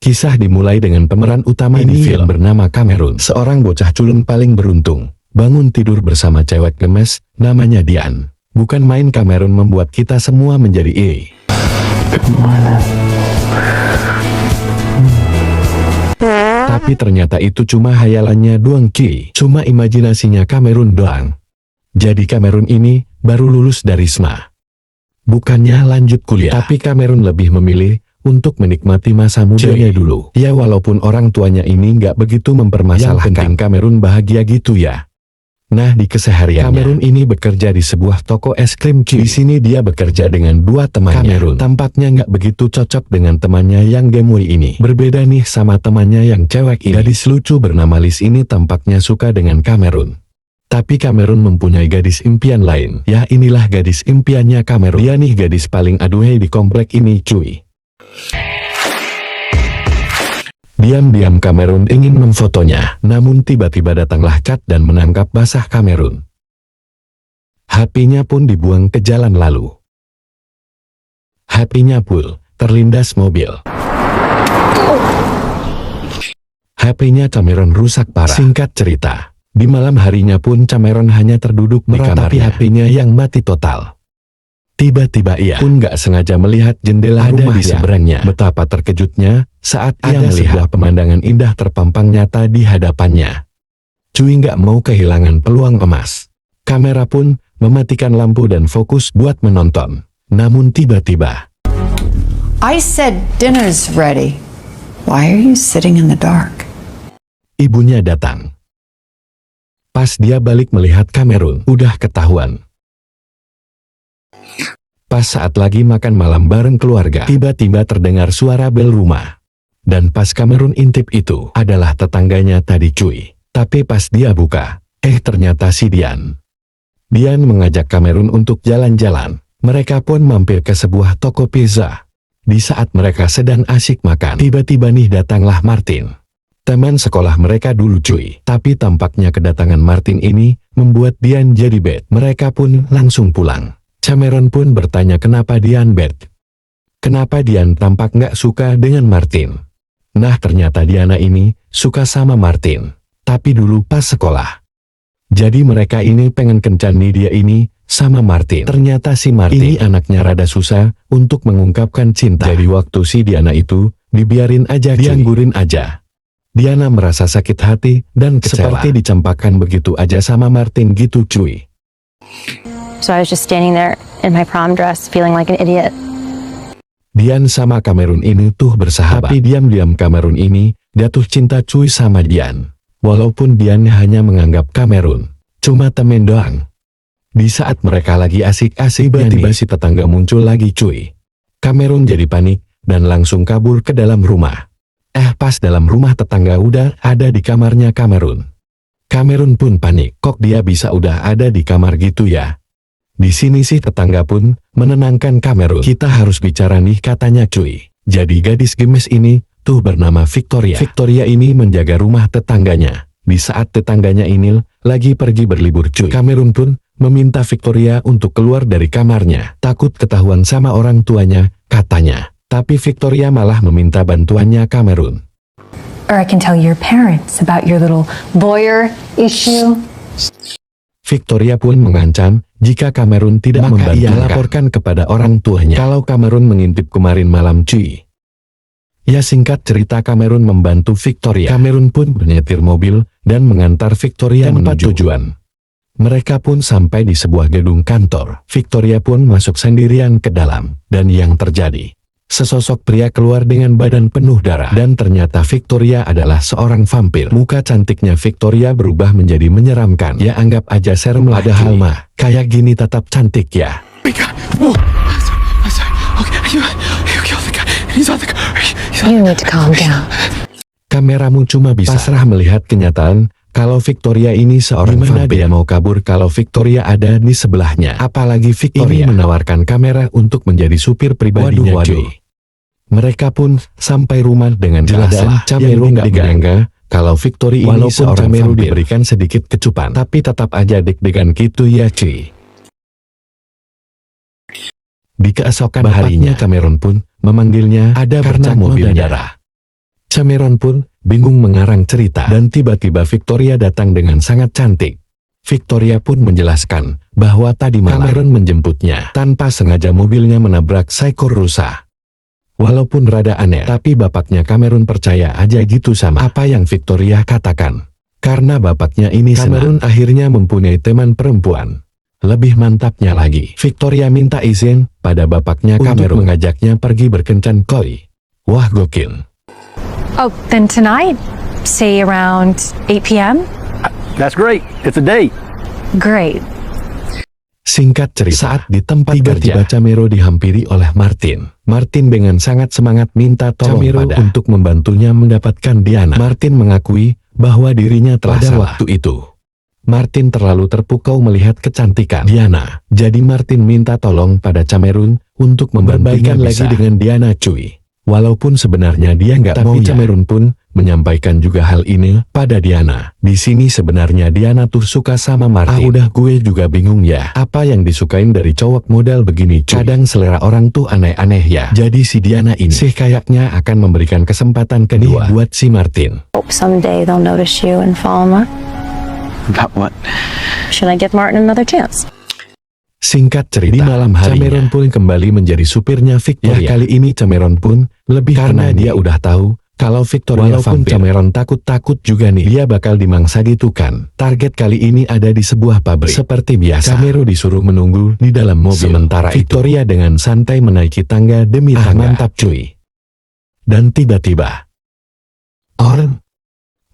Kisah dimulai dengan pemeran utama di film bernama Cameron, seorang bocah culun paling beruntung. Bangun tidur bersama cewek gemes, namanya Dian. Bukan main, Cameron membuat kita semua menjadi Tapi ternyata itu cuma hayalannya doang cuy. Cuma imajinasinya Cameron doang. Jadi Cameron ini baru lulus dari SMA. Bukannya lanjut kuliah, tapi Cameron lebih memilih untuk menikmati masa mudanya dulu. Ya walaupun orang tuanya ini nggak begitu mempermasalahkan, yang penting Cameron bahagia gitu ya. Nah di kesehariannya, Cameron ini bekerja di sebuah toko es krim cuy. Di sini dia bekerja dengan dua temannya. Cameron tampaknya nggak begitu cocok dengan temannya yang gemoy ini. Berbeda nih sama temannya yang cewek ini. Gadis lucu bernama Liz ini tampaknya suka dengan Cameron. Tapi Cameron mempunyai gadis impian lain. Ya inilah gadis impiannya Cameron. Dia nih gadis paling aduhai di komplek ini cuy. Diam-diam Cameron ingin memfotonya, namun tiba-tiba datanglah Cat dan menangkap basah Cameron. HP-nya pun dibuang ke jalan lalu. HP-nya pun terlindas mobil. HP-nya Cameron rusak parah. Singkat cerita, di malam harinya pun Cameron hanya terduduk di kamarnya, HP-nya yang mati total. Tiba-tiba ia pun gak sengaja melihat jendela rumah di seberangnya. Betapa terkejutnya saat ia melihat pemandangan indah terpampang nyata di hadapannya. Cuy gak mau kehilangan peluang emas. Kamera pun mematikan lampu dan fokus buat menonton. Namun tiba-tiba, I said dinner's ready. Why are you sitting in the dark? Ibunya datang. Pas dia balik melihat Cameron, udah ketahuan. Pas saat lagi makan malam bareng keluarga, tiba-tiba terdengar suara bel rumah. Dan pas Cameron intip itu adalah tetangganya tadi cuy. Tapi pas dia buka, ternyata si Dian. Dian mengajak Cameron untuk jalan-jalan. Mereka pun mampir ke sebuah toko pizza. Di saat mereka sedang asik makan, tiba-tiba nih datanglah Martin. Teman sekolah mereka dulu cuy. Tapi tampaknya kedatangan Martin ini membuat Dian jadi bad. Mereka pun langsung pulang. Cameron pun bertanya kenapa Dian bad. Kenapa Dian tampak nggak suka dengan Martin. Nah ternyata Diana ini suka sama Martin. Tapi dulu pas sekolah. Jadi mereka ini pengen kencan nih dia ini sama Martin. Ternyata si Martin ini anaknya rada susah untuk mengungkapkan cinta. Jadi waktu si Diana itu dibiarin aja, dianggurin aja. Diana merasa sakit hati dan kecewa. Seperti dicampakkan begitu aja sama Martin gitu cuy. So I was just standing there in my prom dress feeling like an idiot. Dian sama Cameron ini tuh bersahabat. Tapi diam-diam Cameron ini jatuh cinta cuy sama Dian. Walaupun Dian hanya menganggap Cameron cuma temen doang. Di saat mereka lagi asik-asik, tiba-tiba si tetangga muncul lagi cuy. Cameron jadi panik dan langsung kabur ke dalam rumah. Pas dalam rumah tetangga udah ada di kamarnya Cameron. Cameron pun panik, kok dia bisa udah ada di kamar gitu ya. Di sini sih tetangga pun menenangkan Cameron. Kita harus bicara nih katanya cuy. Jadi gadis gemes ini tuh bernama Victoria. Victoria ini menjaga rumah tetangganya. Di saat tetangganya ini lagi pergi berlibur cuy. Cameron pun meminta Victoria untuk keluar dari kamarnya. Takut ketahuan sama orang tuanya katanya. Tapi Victoria malah meminta bantuannya Cameron. Or I can tell your parents about your little voyeur issue. Victoria pun mengancam jika Cameron tidak membantu, ia laporkan kepada orang tuanya kalau Cameron mengintip kemarin malam cuy. Ya singkat cerita Cameron membantu Victoria. Cameron pun menyetir mobil dan mengantar Victoria menuju tujuan. Mereka pun sampai di sebuah gedung kantor. Victoria pun masuk sendirian ke dalam. Dan yang terjadi, sesosok pria keluar dengan badan penuh darah. Dan ternyata Victoria adalah seorang vampir. Muka cantiknya Victoria berubah menjadi menyeramkan. Ya anggap aja serem lah. Padahal mah kayak gini tetap cantik ya. You need to calm down. Kameramu cuma bisa pasrah melihat kenyataan kalau Victoria ini seorang vampir. Dia mau kabur kalau Victoria ada di sebelahnya. Apalagi Victoria ini menawarkan kamera untuk menjadi supir pribadinya cuy. Mereka pun sampai rumah dengan jelas. Cameron gak menyangka kalau Victoria ini seorang vampir. Diberikan sedikit kecupan, tapi tetap aja deg-degan gitu ya cuy. Di keesokan harinya Cameron pun memanggilnya ada karena mobil darah. Cameron pun bingung mengarang cerita dan tiba-tiba Victoria datang dengan sangat cantik. Victoria pun menjelaskan bahwa tadi malam Cameron menjemputnya tanpa sengaja mobilnya menabrak seekor rusa. Walaupun rada aneh, tapi bapaknya Cameron percaya aja gitu sama apa yang Victoria katakan. Karena bapaknya ini Cameron akhirnya mempunyai teman perempuan. Lebih mantapnya lagi, Victoria minta izin pada bapaknya Cameron mengajaknya pergi berkencan koi. Wah gokil. Oh, then tonight, say around 8 p.m.? That's great. It's a date. Great. Singkat cerita, saat di tempat tiba-tiba Camero dihampiri oleh Martin. Martin dengan sangat semangat minta tolong Camero untuk membantunya mendapatkan Diana. Martin mengakui bahwa dirinya telah salah. Waktu itu, Martin terlalu terpukau melihat kecantikan Diana. Jadi Martin minta tolong pada Cameron untuk membandingkan lagi dengan Diana cuy. Walaupun sebenarnya dia nggak mau, Cameron pun menyampaikan juga hal ini pada Diana. Di sini sebenarnya Diana tuh suka sama Martin. Udah gue juga bingung ya, apa yang disukain dari cowok model begini cuy. Kadang selera orang tuh aneh-aneh ya. Jadi si Diana ini sih kayaknya akan memberikan kesempatan kedua buat si Martin. Hope someday they'll notice you and fall in love. About what? Should I give Martin another chance? Singkat cerita, di malam hari Cameron pun kembali menjadi supirnya Victoria. Ya, kali ini Cameron pun lebih karena dia udah tahu kalau Victoria walaupun vampir. Cameron takut-takut juga nih dia bakal dimangsa gitu kan. Target kali ini ada di sebuah pabrik. Seperti biasa, Cameron disuruh menunggu di dalam mobil. Sementara Victoria dengan santai menaiki tangga demi tangga. Mantap cuy. Dan tiba-tiba, oh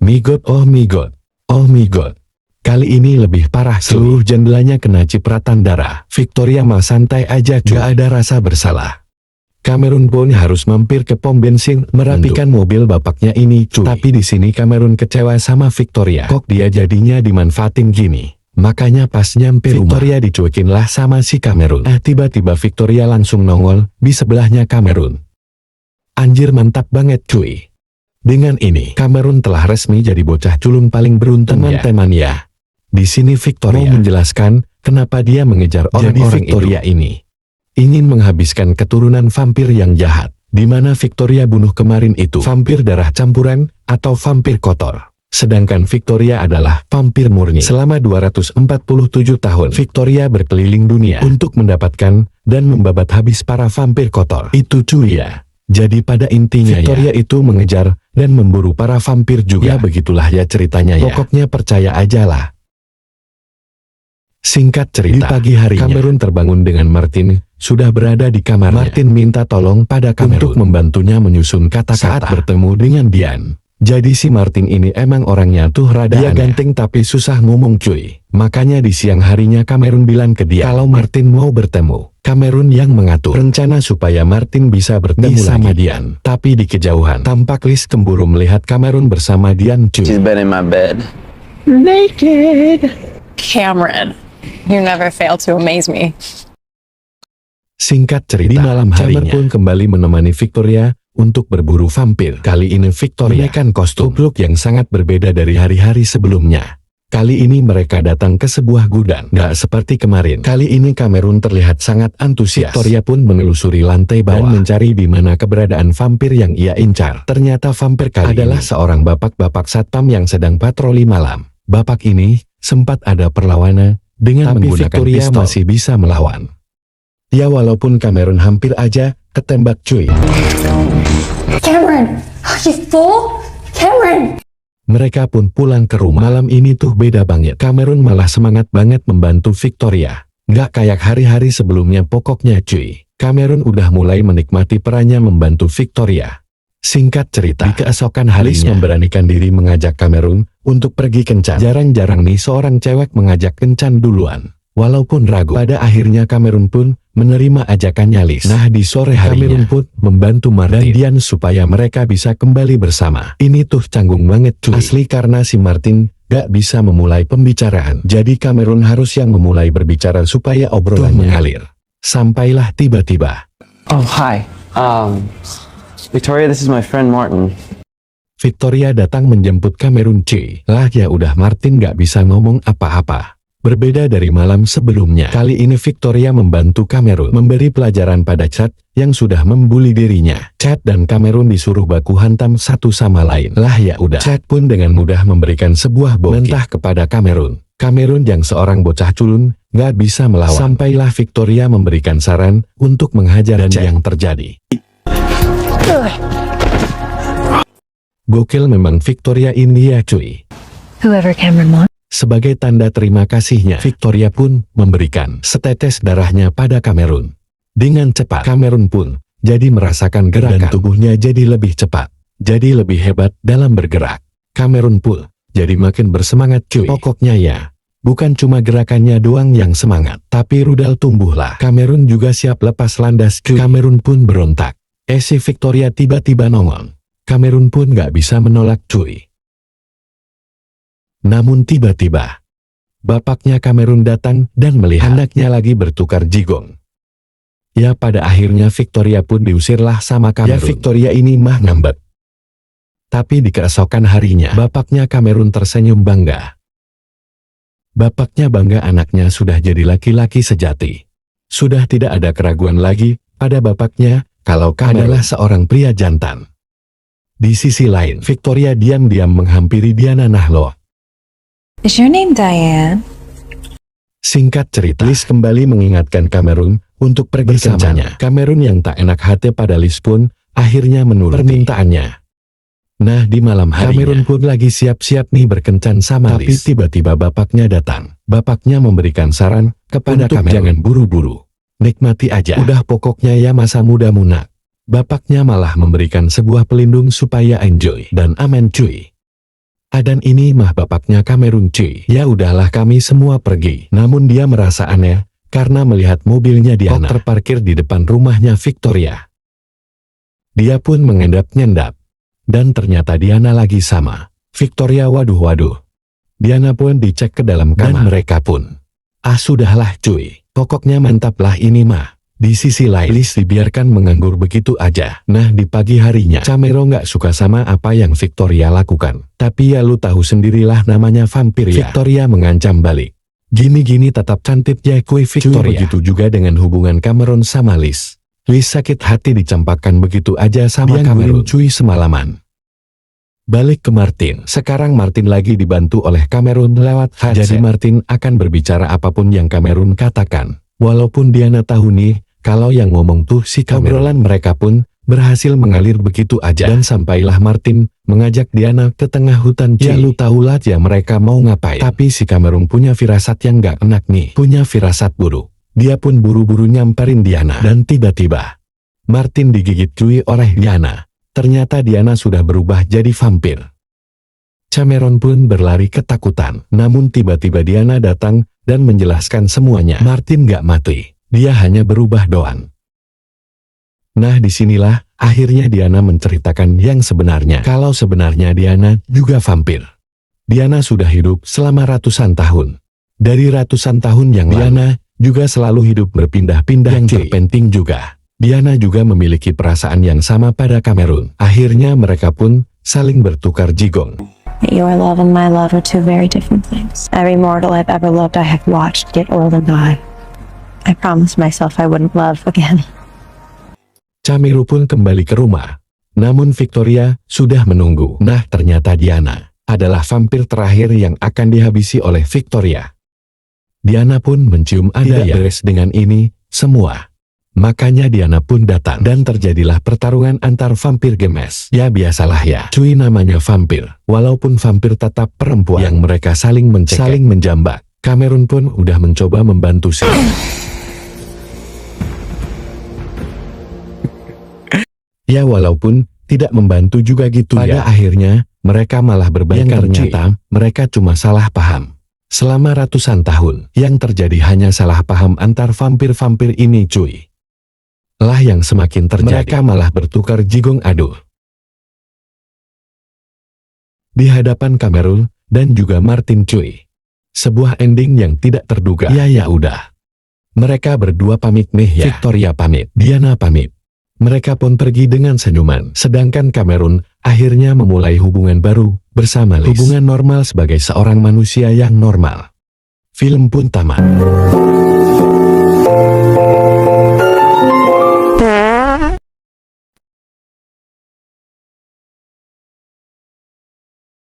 my god, oh my god, oh my god. Kali ini lebih parah, seluruh jendelanya kena cipratan darah. Victoria mah santai aja cuy, gak ada rasa bersalah. Cameron pun harus mampir ke pom bensin merapikan mobil bapaknya ini cuy. Tapi di sini Cameron kecewa sama Victoria. Kok dia jadinya dimanfaatin gini? Makanya pas nyampe Victoria dicuekin lah sama si Cameron. Tiba-tiba Victoria langsung nongol di sebelahnya Cameron. Anjir mantap banget cuy. Dengan ini Cameron telah resmi jadi bocah culun paling beruntung teman-teman ya. Di sini Victoria mau menjelaskan kenapa dia mengejar orang-orang Victoria ini. Ingin menghabiskan keturunan vampir yang jahat. Di mana Victoria bunuh kemarin itu vampir darah campuran atau vampir kotor. Sedangkan Victoria adalah vampir murni. Selama 247 tahun Victoria berkeliling dunia untuk mendapatkan dan membabat habis para vampir kotor. Itu cuy ya. Jadi pada intinya Victoria itu mengejar dan memburu para vampir juga. Ya begitulah ya ceritanya ya. Pokoknya percaya aja lah. Singkat cerita, di pagi harinya Cameron terbangun dengan Martin sudah berada di kamarnya. Martin minta tolong pada Cameron untuk membantunya menyusun kata-kata saat bertemu dengan Dian. Jadi si Martin ini emang orangnya tuh rada aneh. Ganteng tapi susah ngomong cuy. Makanya di siang harinya Cameron bilang ke dia kalau Martin mau bertemu. Cameron yang mengatur rencana supaya Martin bisa bertemu sama Dian. Tapi di kejauhan tampak Liz cemburu melihat Cameron bersama Dian cuy. She's been in my bed. Naked. Cameron, you never fail to amaze me. Singkat cerita, di malam harinya Cameron pun kembali menemani Victoria untuk berburu vampir. Kali ini Victoria mengenakan kostum look yang sangat berbeda dari hari-hari sebelumnya. Kali ini mereka datang ke sebuah gudang. Gak seperti kemarin. Kali ini Cameron terlihat sangat antusias. Victoria pun menelusuri lantai bawah dan mencari di mana keberadaan vampir yang ia incar. Ternyata vampir kali adalah seorang bapak-bapak satpam yang sedang patroli malam. Bapak ini sempat ada perlawanan dengan menggunakan Victoria pistol. Masih bisa melawan. Ya walaupun Cameron hampir aja ketembak cuy. Cameron, are you fool? Cameron! Mereka pun pulang ke rumah. Malam ini tuh beda banget. Cameron malah semangat banget membantu Victoria. Gak kayak hari-hari sebelumnya pokoknya cuy. Cameron udah mulai menikmati perannya membantu Victoria. Singkat cerita, di keesokan harinya memberanikan diri mengajak Cameron untuk pergi kencan. Jarang-jarang nih seorang cewek mengajak kencan duluan. Walaupun ragu, pada akhirnya Cameron pun menerima ajakannya Liz. Nah di sore harinya Cameron pun membantu Martin dan Dian supaya mereka bisa kembali bersama. Ini tuh canggung banget cuy. Asli karena si Martin gak bisa memulai pembicaraan. Jadi Cameron harus yang memulai berbicara supaya obrolannya mengalir. Sampailah tiba-tiba. Oh, hi. Victoria, this is my friend Martin. Victoria datang menjemput Cameron cuy. Lah ya udah Martin gak bisa ngomong apa-apa. Berbeda dari malam sebelumnya, kali ini Victoria membantu Cameron memberi pelajaran pada Chad yang sudah membuli dirinya. Chad dan Cameron disuruh baku hantam satu sama lain. Lah ya udah. Chad pun dengan mudah memberikan sebuah bom mentah kepada Cameron. Cameron yang seorang bocah culun gak bisa melawan. Sampailah Victoria memberikan saran untuk menghajar dan yang terjadi. Gokil memang Victoria ini ya cuy. Whoever Cameron wants. Sebagai tanda terima kasihnya, Victoria pun memberikan setetes darahnya pada Cameron. Dengan cepat, Cameron pun jadi merasakan gerakan dan tubuhnya jadi lebih cepat, jadi lebih hebat dalam bergerak. Cameron pun jadi makin bersemangat cuy. Pokoknya ya, bukan cuma gerakannya doang yang semangat, tapi rudal tumbuhlah. Cameron juga siap lepas landas cuy. Cameron pun berontak. Si Victoria tiba-tiba nongol. Cameron pun gak bisa menolak cuy. Namun tiba-tiba, bapaknya Cameron datang dan melihat anaknya lagi bertukar jigong. Ya pada akhirnya Victoria pun diusirlah sama Cameron. Ya Victoria ini mah ngambek. Tapi di keesokan harinya, bapaknya Cameron tersenyum bangga. Bapaknya bangga anaknya sudah jadi laki-laki sejati. Sudah tidak ada keraguan lagi pada bapaknya kalau Cameron adalah seorang pria jantan. Di sisi lain, Victoria diam-diam menghampiri Diana Nahlo. Is your name Diane? Singkat cerita, Liz kembali mengingatkan Cameron untuk pergi bersamanya. Cameron yang tak enak hati pada Liz pun akhirnya menuruti permintaannya. Nah di malam harinya, Cameron pun lagi siap-siap nih berkencan sama Liz. Tapi tiba-tiba bapaknya datang. Bapaknya memberikan saran kepada Cameron, jangan buru-buru. Nikmati aja. Udah pokoknya ya masa muda munak. Bapaknya malah memberikan sebuah pelindung supaya enjoy dan aman cuy. Dan ini mah bapaknya Cameron cuy. Ya udahlah kami semua pergi. Namun dia merasa aneh karena melihat mobilnya Diana terparkir di depan rumahnya Victoria. Dia pun mengendap-ngendap. Dan ternyata Diana lagi sama Victoria. Waduh. Diana pun dicek ke dalam kamar. Dan mereka pun. Sudahlah cuy. Pokoknya mantap lah ini mah. Di sisi lain, Liz dibiarkan menganggur begitu aja. Nah di pagi harinya, Cameron gak suka sama apa yang Victoria lakukan. Tapi ya lu tahu sendirilah namanya vampir ya. Victoria mengancam balik. Gini-gini tetap cantik ya kui Victoria. Begitu juga dengan hubungan Cameron sama Liz. Liz sakit hati dicampakkan begitu aja sama Cameron cuy semalaman. Balik ke Martin. Sekarang Martin lagi dibantu oleh Cameron lewat headset. Jadi Martin akan berbicara apapun yang Cameron katakan. Walaupun Diana tahu nih, kalau yang ngomong tuh si Cameron. Obrolan mereka pun berhasil mengalir begitu aja. Dan sampailah Martin mengajak Diana ke tengah hutan. Ya lu tahu lah ya mereka mau ngapain. Tapi si Cameron punya firasat yang gak enak nih. Punya firasat buruk. Dia pun buru-buru nyamperin Diana. Dan tiba-tiba, Martin digigit cuy oleh Diana. Ternyata Diana sudah berubah jadi vampir. Cameron pun berlari ketakutan. Namun tiba-tiba Diana datang dan menjelaskan semuanya. Martin gak mati. Dia hanya berubah doang. Nah disinilah akhirnya Diana menceritakan yang sebenarnya. Kalau sebenarnya Diana juga vampir. Diana sudah hidup selama ratusan tahun. Dari ratusan tahun yang Diana juga selalu hidup berpindah-pindah. Yang terpenting juga, Diana juga memiliki perasaan yang sama pada Cameron. Akhirnya mereka pun saling bertukar jigong. Your love and my love are two very different things. Every mortal I've ever loved I have watched get old and die. I promised myself I wouldn't love again. Cameron pun kembali ke rumah. Namun Victoria sudah menunggu. Nah ternyata Diana adalah vampir terakhir yang akan dihabisi oleh Victoria. Diana pun mencium ada yang beres dengan ini semua. Makanya Diana pun datang dan terjadilah pertarungan antar vampir gemes. Ya biasalah ya, cuy namanya vampir. Walaupun vampir tetap perempuan yang mereka saling mencekek, saling menjambak. Cameron pun udah mencoba membantu si ya walaupun tidak membantu juga gitu ya. Pada akhirnya mereka malah berbaikan. Ternyata mereka cuma salah paham. Selama ratusan tahun yang terjadi hanya salah paham antar vampir-vampir ini cuy. Lah yang semakin terjadi, mereka malah bertukar jigong aduh. Di hadapan Cameron dan juga Martin cuy. Sebuah ending yang tidak terduga. Ya udah. Mereka berdua pamit nih ya. Victoria pamit, Diana pamit. Mereka pun pergi dengan senyuman. Sedangkan Cameron akhirnya memulai hubungan baru bersama Liz. Hubungan normal sebagai seorang manusia yang normal. Film pun tamat.